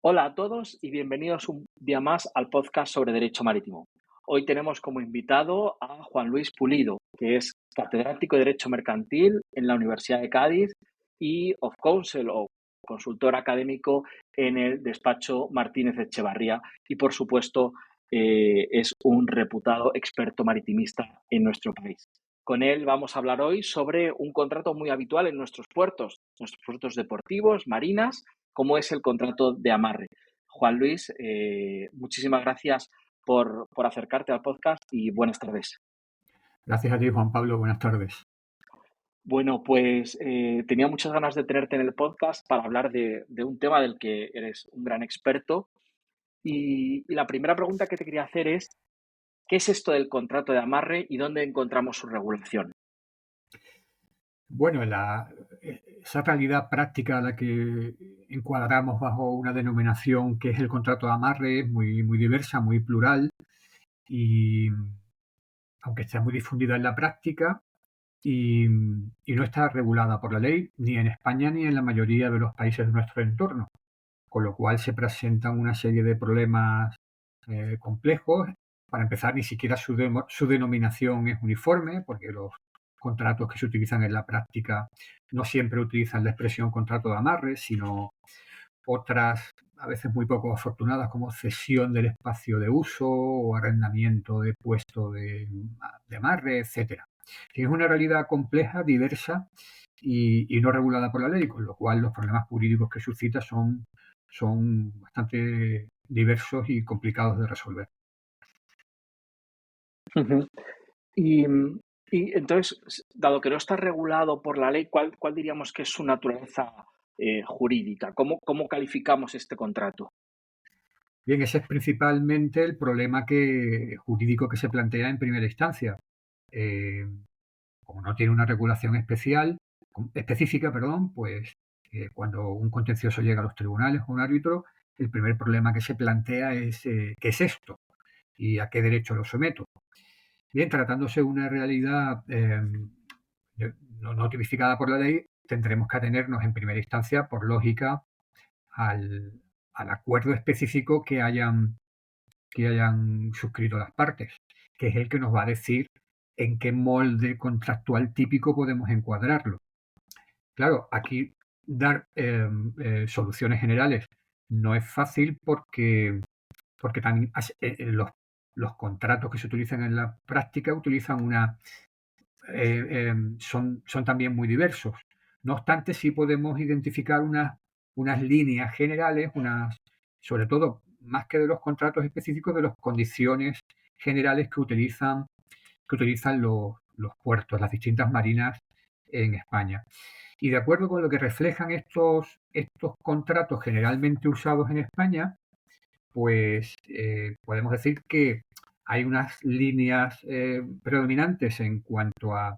Hola a todos y bienvenidos un día más al podcast sobre Derecho Marítimo. Hoy tenemos como invitado a Juan Luis Pulido, que es catedrático de Derecho Mercantil en la Universidad de Cádiz y of Counsel o consultor académico en el despacho Martínez Echevarría y, por supuesto, es un reputado experto maritimista en nuestro país. Con él vamos a hablar hoy sobre un contrato muy habitual en nuestros puertos deportivos, marinas, como es el contrato de amarre. Juan Luis, muchísimas gracias por acercarte al podcast y buenas tardes. Gracias a ti, Juan Pablo. Buenas tardes. Bueno, pues tenía muchas ganas de tenerte en el podcast para hablar de un tema del que eres un gran experto. Y la primera pregunta que te quería hacer es, ¿qué es esto del contrato de amarre y dónde encontramos su regulación? Bueno, esa realidad práctica a la que encuadramos bajo una denominación que es el contrato de amarre es muy diversa, muy plural y aunque está muy difundida en la práctica y no está regulada por la ley ni en España ni en la mayoría de los países de nuestro entorno, con lo cual se presentan una serie de problemas complejos. Para empezar, ni siquiera su denominación es uniforme, porque los contratos que se utilizan en la práctica no siempre utilizan la expresión contrato de amarre, sino otras, a veces muy poco afortunadas, como cesión del espacio de uso o arrendamiento de puesto de amarre, etcétera. Es una realidad compleja, diversa y no regulada por la ley, con lo cual los problemas jurídicos que suscita son bastante diversos y complicados de resolver. Ujú. Y, y entonces, dado que no está regulado por la ley, ¿cuál diríamos que es su naturaleza jurídica? ¿Cómo calificamos este contrato? Bien, ese es principalmente el problema jurídico que se plantea en primera instancia. Eh, Como no tiene una regulación específica, perdón, pues cuando un contencioso llega a los tribunales o un árbitro, el primer problema que se plantea es ¿qué es esto? ¿Y a qué derecho lo someto? Bien, tratándose de una realidad no tipificada por la ley, tendremos que atenernos en primera instancia, por lógica, al, al acuerdo específico que hayan suscrito las partes, que es el que nos va a decir en qué molde contractual típico podemos encuadrarlo. Claro, aquí dar soluciones generales no es fácil porque también los contratos que se utilizan en la práctica son también muy diversos. No obstante, sí podemos identificar unas líneas generales, sobre todo, más que de los contratos específicos, de las condiciones generales que utilizan los puertos, las distintas marinas en España. Y de acuerdo con lo que reflejan estos contratos generalmente usados en España, pues podemos decir que hay unas líneas predominantes en cuanto a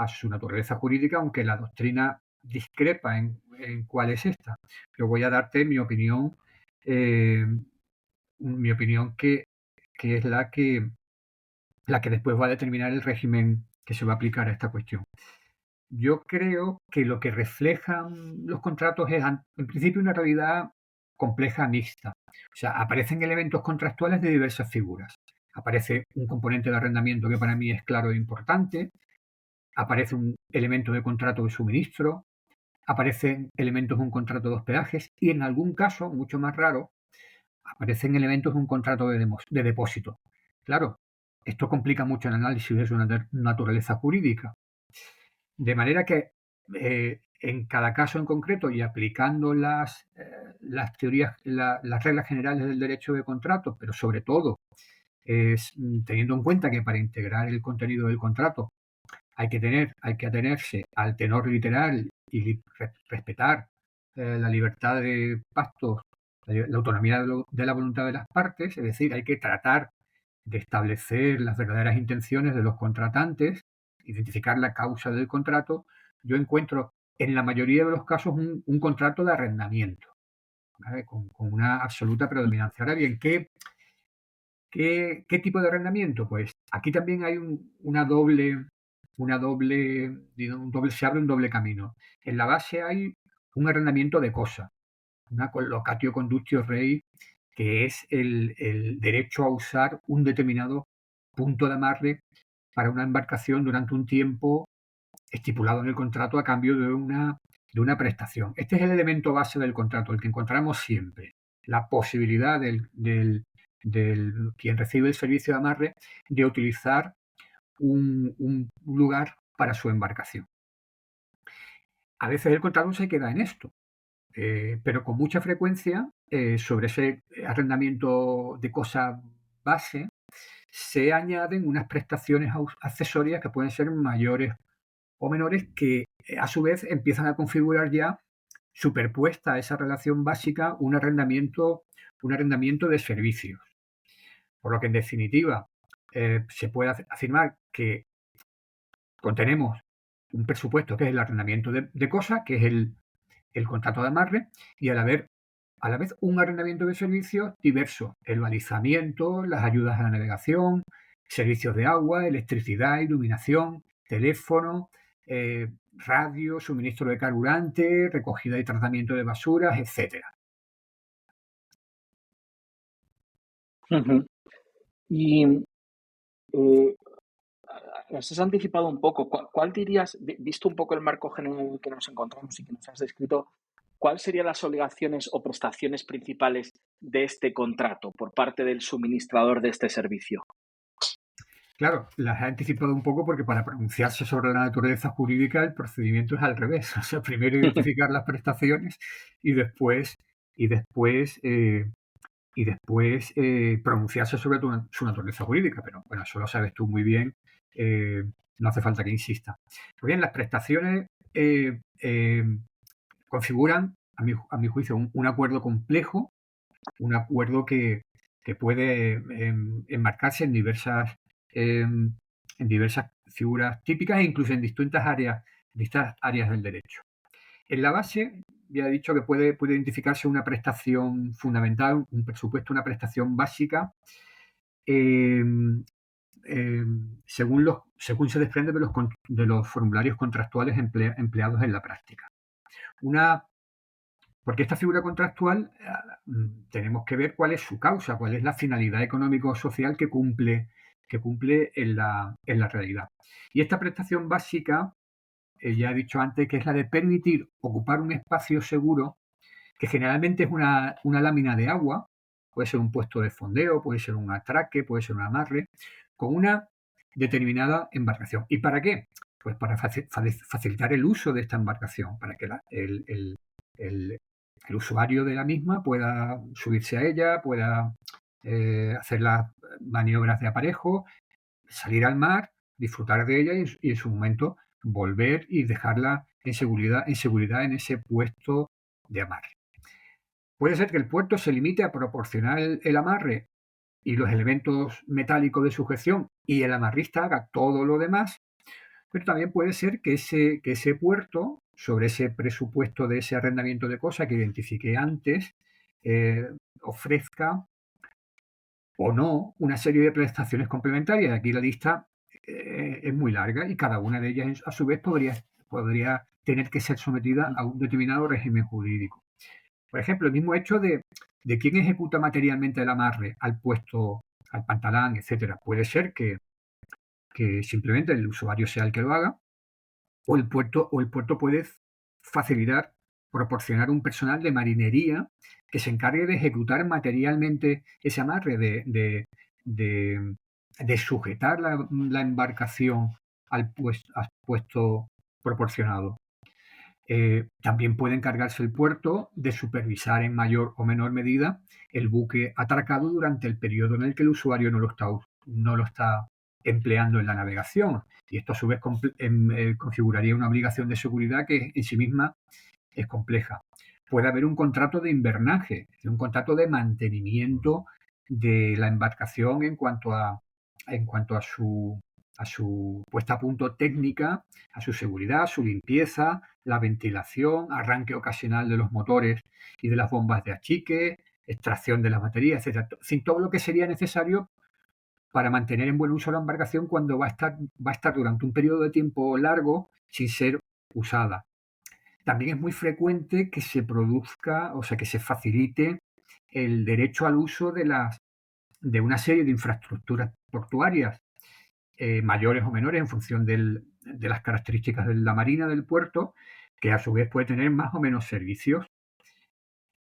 su naturaleza jurídica, aunque la doctrina discrepa en cuál es esta. Yo voy a darte mi opinión que es la que después va a determinar el régimen que se va a aplicar a esta cuestión. Yo creo que lo que reflejan los contratos es, en principio, una realidad compleja mixta. O sea, aparecen elementos contractuales de diversas figuras. Aparece un componente de arrendamiento que para mí es claro e importante, aparece un elemento de contrato de suministro, aparecen elementos de un contrato de hospedajes y en algún caso, mucho más raro, aparecen elementos de un contrato de depósito. Claro, esto complica mucho el análisis de su naturaleza jurídica. De manera que en cada caso en concreto y aplicando las teorías, las reglas generales del derecho de contrato, pero sobre todo teniendo en cuenta que para integrar el contenido del contrato hay que atenerse al tenor literal y respetar la libertad de pactos, la autonomía de la voluntad de las partes, es decir, hay que tratar de establecer las verdaderas intenciones de los contratantes, identificar la causa del contrato. Yo encuentro en la mayoría de los casos un contrato de arrendamiento, ¿vale? Con una absoluta predominancia. Ahora bien, ¿qué tipo de arrendamiento? Pues aquí también hay digamos, se abre un doble camino. En la base hay un arrendamiento de cosa. una locatio conductio rei, que es el derecho a usar un determinado punto de amarre para una embarcación durante un tiempo estipulado en el contrato a cambio de una prestación. Este es el elemento base del contrato, el que encontramos siempre. La posibilidad del quien recibe el servicio de amarre de utilizar un lugar para su embarcación. A veces el contrato se queda en esto, pero con mucha frecuencia sobre ese arrendamiento de cosa base se añaden unas prestaciones accesorias que pueden ser mayores o menores que a su vez empiezan a configurar ya superpuesta a esa relación básica un arrendamiento de servicios. Por lo que en definitiva se puede afirmar que contenemos un presupuesto que es el arrendamiento de cosas, que es el contrato de amarre, y a la vez un arrendamiento de servicios diversos, el balizamiento, las ayudas a la navegación, servicios de agua, electricidad, iluminación, teléfono, radio, suministro de carburante, recogida y tratamiento de basuras, etcétera. Y has anticipado un poco. ¿Cuál dirías, visto un poco el marco general en el que nos encontramos y que nos has descrito, cuáles serían las obligaciones o prestaciones principales de este contrato por parte del suministrador de este servicio? Claro, las he anticipado un poco porque para pronunciarse sobre la naturaleza jurídica el procedimiento es al revés. O sea, primero identificar las prestaciones y después, y después, eh, y después pronunciarse sobre su naturaleza jurídica. Pero bueno, eso lo sabes tú muy bien, no hace falta que insista. Pues bien, las prestaciones configuran, a mi juicio, un acuerdo complejo, un acuerdo que puede enmarcarse en diversas figuras típicas e incluso en distintas áreas del derecho. En la base, ya he dicho que puede identificarse una prestación fundamental, un presupuesto, una prestación básica, eh, según se desprende de los formularios contractuales empleados en la práctica. Porque esta figura contractual tenemos que ver cuál es su causa, cuál es la finalidad económico-social que cumple en la realidad. Y esta prestación básica, ya he dicho antes, que es la de permitir ocupar un espacio seguro, que generalmente es una lámina de agua, puede ser un puesto de fondeo, puede ser un atraque, puede ser un amarre, con una determinada embarcación. ¿Y para qué? Pues para facilitar el uso de esta embarcación, para que el usuario de la misma pueda subirse a ella, pueda hacer las maniobras de aparejo, salir al mar, disfrutar de ella y en su momento volver y dejarla en seguridad en ese puesto de amarre. Puede ser que el puerto se limite a proporcionar el amarre y los elementos metálicos de sujeción y el amarrista haga todo lo demás, pero también puede ser que ese puerto, sobre ese presupuesto de ese arrendamiento de cosas que identifiqué antes, ofrezca o no una serie de prestaciones complementarias. Aquí la lista es muy larga y cada una de ellas, a su vez, podría tener que ser sometida a un determinado régimen jurídico. Por ejemplo, el mismo hecho de quién ejecuta materialmente el amarre al puesto, al pantalán, etcétera. Puede ser que simplemente el usuario sea el que lo haga, o el puerto puede facilitar, proporcionar un personal de marinería que se encargue de ejecutar materialmente ese amarre, de sujetar la embarcación al puesto proporcionado. También puede encargarse el puerto de supervisar en mayor o menor medida el buque atracado durante el periodo en el que el usuario no lo está empleando en la navegación. Y esto a su vez configuraría una obligación de seguridad que en sí misma es compleja. Puede haber un contrato de invernaje, un contrato de mantenimiento de la embarcación en cuanto a su puesta a punto técnica, a su seguridad, su limpieza, la ventilación, arranque ocasional de los motores y de las bombas de achique, extracción de las baterías, etc. Sin todo lo que sería necesario para mantener en buen uso la embarcación cuando va a estar durante un periodo de tiempo largo sin ser usada. también es muy frecuente que se produzca, o sea, que se facilite el derecho al uso de una serie de infraestructuras portuarias, mayores o menores en función de las características de la marina del puerto, que a su vez puede tener más o menos servicios.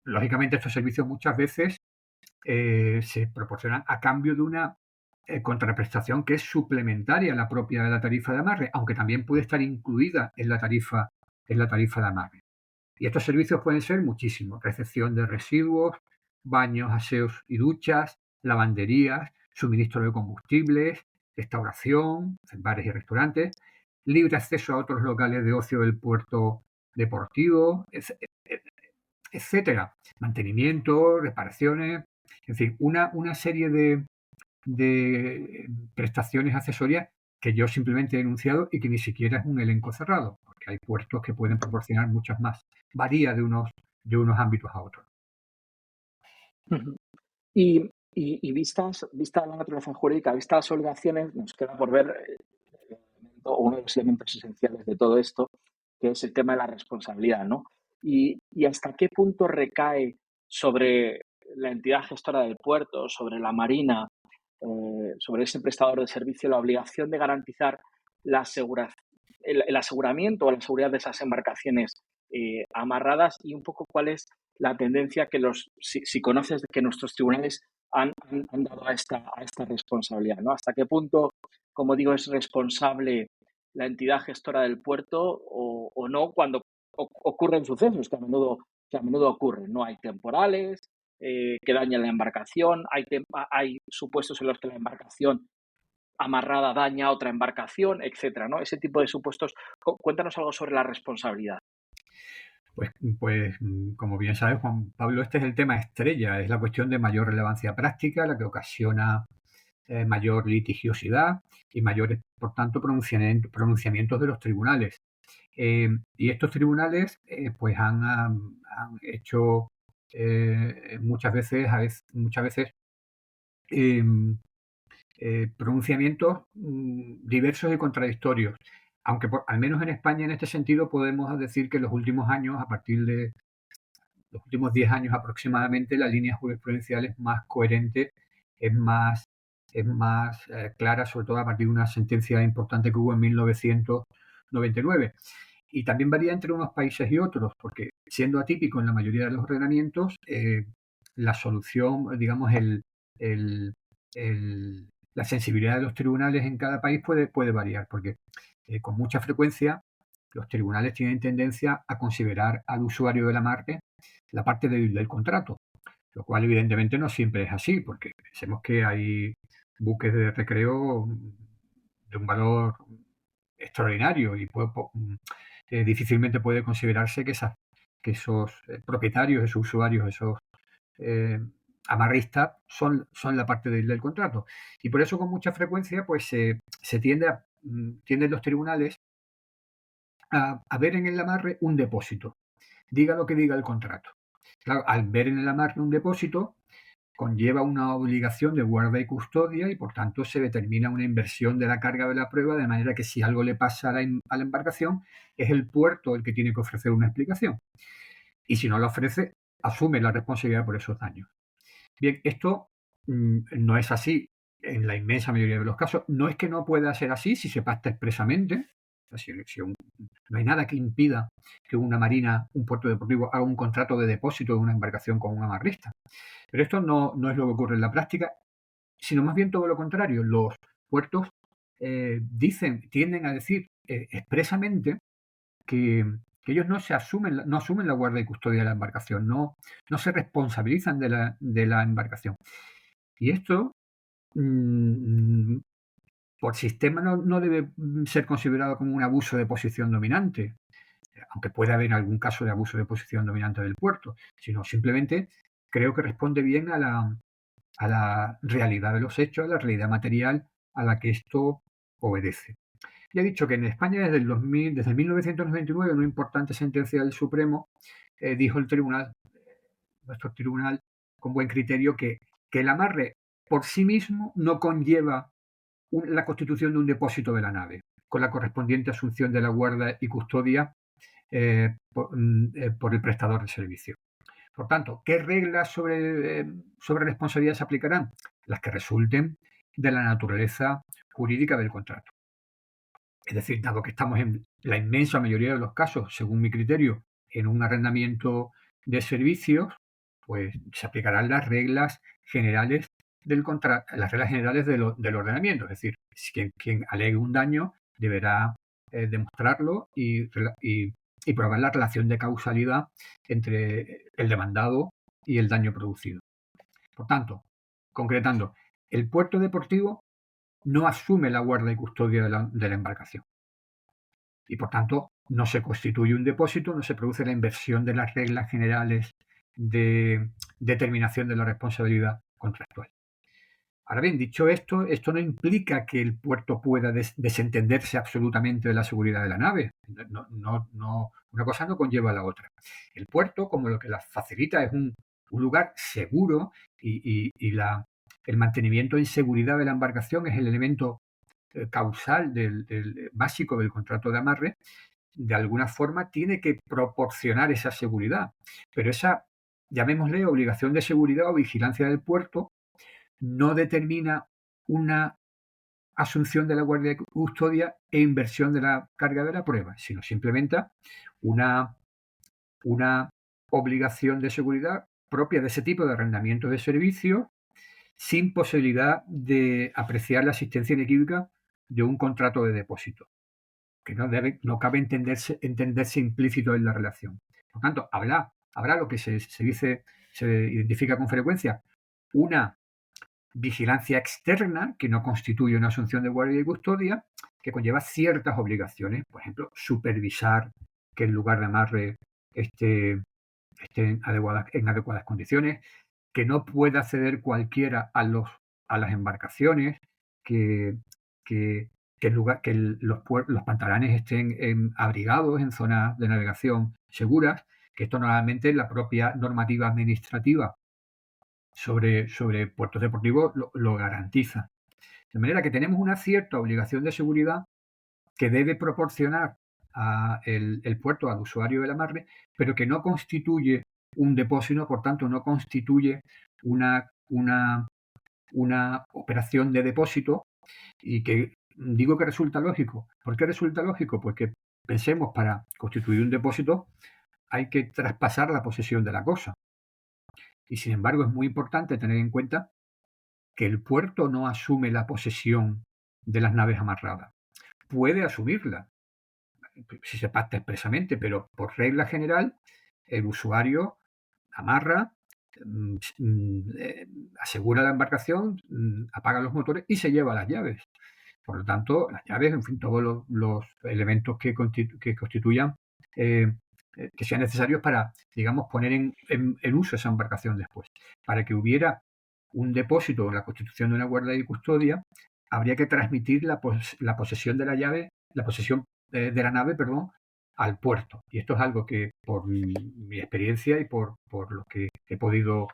Lógicamente, estos servicios muchas veces se proporcionan a cambio de una contraprestación que es suplementaria a la propia de la tarifa de amarre, aunque también puede estar incluida en la tarifa de amarre. Y estos servicios pueden ser muchísimos: recepción de residuos, baños, aseos y duchas, lavanderías, suministro de combustibles, restauración, bares y restaurantes, libre acceso a otros locales de ocio del puerto deportivo, etcétera. Mantenimiento, reparaciones, en fin, una serie de prestaciones accesorias que yo simplemente he enunciado y que ni siquiera es un elenco cerrado, porque hay puertos que pueden proporcionar muchas más. Varía de unos ámbitos a otros. Ujú. Y vista la naturaleza jurídica, vistas las obligaciones, nos queda por ver uno de los elementos esenciales de todo esto, que es el tema de la responsabilidad, ¿no? Y hasta qué punto recae sobre la entidad gestora del puerto, sobre la marina, sobre ese prestador de servicio, la obligación de garantizar el aseguramiento o la seguridad de esas embarcaciones amarradas, y un poco cuál es la tendencia que si conoces que nuestros tribunales han dado a esta responsabilidad, ¿no? Hasta qué punto, como digo, es responsable la entidad gestora del puerto o no cuando ocurren sucesos que a menudo ocurren, ¿no? Hay temporales que dañan la embarcación, hay supuestos en los que la embarcación amarrada daña a otra embarcación, etcétera, ¿no? Ese tipo de supuestos. Cuéntanos algo sobre la responsabilidad. Pues, como bien sabes, Juan Pablo, este es el tema estrella, es la cuestión de mayor relevancia práctica, la que ocasiona mayor litigiosidad y mayores, por tanto, pronunciamientos de los tribunales. Y estos tribunales pues han hecho muchas veces em, pronunciamientos diversos y contradictorios. Aunque al menos en España, en este sentido, podemos decir que en los últimos años, a partir de los últimos 10 años aproximadamente, la línea jurisprudencial es más coherente, es más, es más clara, sobre todo a partir de una sentencia importante que hubo en 1999. Y también varía entre unos países y otros, porque siendo atípico en la mayoría de los ordenamientos, la solución, digamos, el- la sensibilidad de los tribunales en cada país puede variar, porque con mucha frecuencia los tribunales tienen tendencia a considerar al usuario de la marca la parte del contrato, lo cual evidentemente no siempre es así, porque pensemos que hay buques de recreo de un valor extraordinario y difícilmente puede considerarse que esos propietarios, esos usuarios, esos eh, amarristas son la parte del contrato. Y por eso con mucha frecuencia pues tienden los tribunales a ver en el amarre un depósito, diga lo que diga el contrato. Claro, al ver en el amarre un depósito, conlleva una obligación de guarda y custodia y por tanto se determina una inversión de la carga de la prueba, de manera que si algo le pasa a la embarcación, es el puerto el que tiene que ofrecer una explicación. Y si no la ofrece, asume la responsabilidad por esos daños. Bien, esto no es así en la inmensa mayoría de los casos. No es que no pueda ser así si se pacta expresamente. No hay nada que impida que una marina, un puerto deportivo, haga un contrato de depósito de una embarcación con un amarrista. Pero esto no es lo que ocurre en la práctica, sino más bien todo lo contrario. Los puertos tienden a decir expresamente que, que ellos no asumen la guarda y custodia de la embarcación, no se responsabilizan de la embarcación. Y esto, mm, por sistema, no debe ser considerado como un abuso de posición dominante, aunque puede haber algún caso de abuso de posición dominante del puerto, sino simplemente creo que responde bien a la realidad de los hechos, a la realidad material a la que esto obedece. Ya he dicho que en España desde 1999, una importante sentencia del Supremo, dijo nuestro tribunal, con buen criterio, que el amarre por sí mismo no conlleva la constitución de un depósito de la nave, con la correspondiente asunción de la guarda y custodia por el prestador de servicio. Por tanto, ¿qué reglas sobre responsabilidad se aplicarán? Las que resulten de la naturaleza jurídica del contrato. Es decir, dado que estamos en la inmensa mayoría de los casos, según mi criterio, en un arrendamiento de servicios, pues se aplicarán las reglas generales del contrato, las reglas generales del ordenamiento. Es decir, quien alegue un daño deberá demostrarlo y probar la relación de causalidad entre el demandado y el daño producido. Por tanto, concretando, el puerto deportivo no asume la guarda y custodia de la embarcación y, por tanto, no se constituye un depósito, no se produce la inversión de las reglas generales de determinación de la responsabilidad contractual. Ahora bien, dicho esto, esto no implica que el puerto pueda desentenderse absolutamente de la seguridad de la nave. Una cosa no conlleva a la otra. El puerto, como lo que la facilita, es un lugar seguro y el mantenimiento en seguridad de la embarcación es el elemento causal básico del contrato de amarre. De alguna forma tiene que proporcionar esa seguridad. Pero esa, llamémosle, obligación de seguridad o vigilancia del puerto, no determina una asunción de la guardia y custodia e inversión de la carga de la prueba, sino simplemente una obligación de seguridad propia de ese tipo de arrendamiento de servicios sin posibilidad de apreciar la existencia inequívoca de un contrato de depósito, que no cabe entenderse implícito en la relación. Por tanto, habrá lo que se identifica con frecuencia, una vigilancia externa, que no constituye una asunción de guardia y custodia, que conlleva ciertas obligaciones, por ejemplo, supervisar que el lugar de amarre esté en adecuadas condiciones, que no pueda acceder cualquiera a las embarcaciones, que los pantalanes estén abrigados en zonas de navegación seguras, que esto normalmente la propia normativa administrativa sobre puertos deportivos lo garantiza. De manera que tenemos una cierta obligación de seguridad que debe proporcionar el puerto al usuario del amarre, pero que no constituye un depósito, por tanto no constituye una operación de depósito, y que digo que resulta lógico. ¿Por qué resulta lógico? Pues que pensemos, para constituir un depósito hay que traspasar la posesión de la cosa. Y sin embargo es muy importante tener en cuenta que el puerto no asume la posesión de las naves amarradas. Puede asumirla, si se pacta expresamente, pero por regla general el usuario amarra, asegura la embarcación, apaga los motores y se lleva las llaves. Por lo tanto, las llaves, en fin, todos los elementos que constituyan, que sean necesarios para, digamos, poner en uso esa embarcación después. Para que hubiera un depósito o la constitución de una guardia y custodia, habría que transmitir la posesión de la llave, la posesión de la nave, al puerto. Y esto es algo que, por mi experiencia y por lo que he podido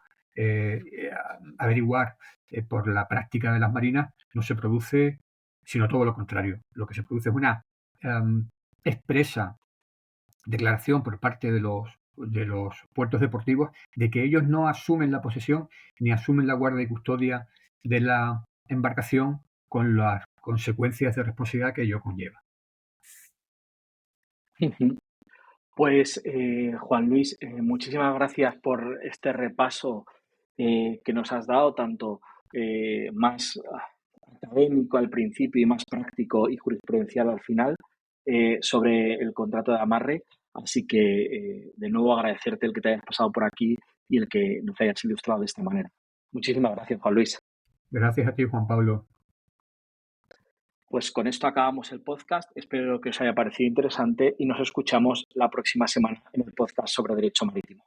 averiguar por la práctica de las marinas, no se produce, sino todo lo contrario. Lo que se produce es una expresa declaración por parte de los puertos deportivos de que ellos no asumen la posesión ni asumen la guardia y custodia de la embarcación, con las consecuencias de responsabilidad que ello conlleva. Pues Juan Luis, muchísimas gracias por este repaso que nos has dado, tanto más académico al principio y más práctico y jurisprudencial al final, sobre el contrato de amarre. Así que, de nuevo, agradecerte el que te hayas pasado por aquí y el que nos hayas ilustrado de esta manera. Muchísimas gracias, Juan Luis. Gracias a ti, Juan Pablo. Pues con esto acabamos el podcast. Espero que os haya parecido interesante y nos escuchamos la próxima semana en el podcast sobre Derecho Marítimo.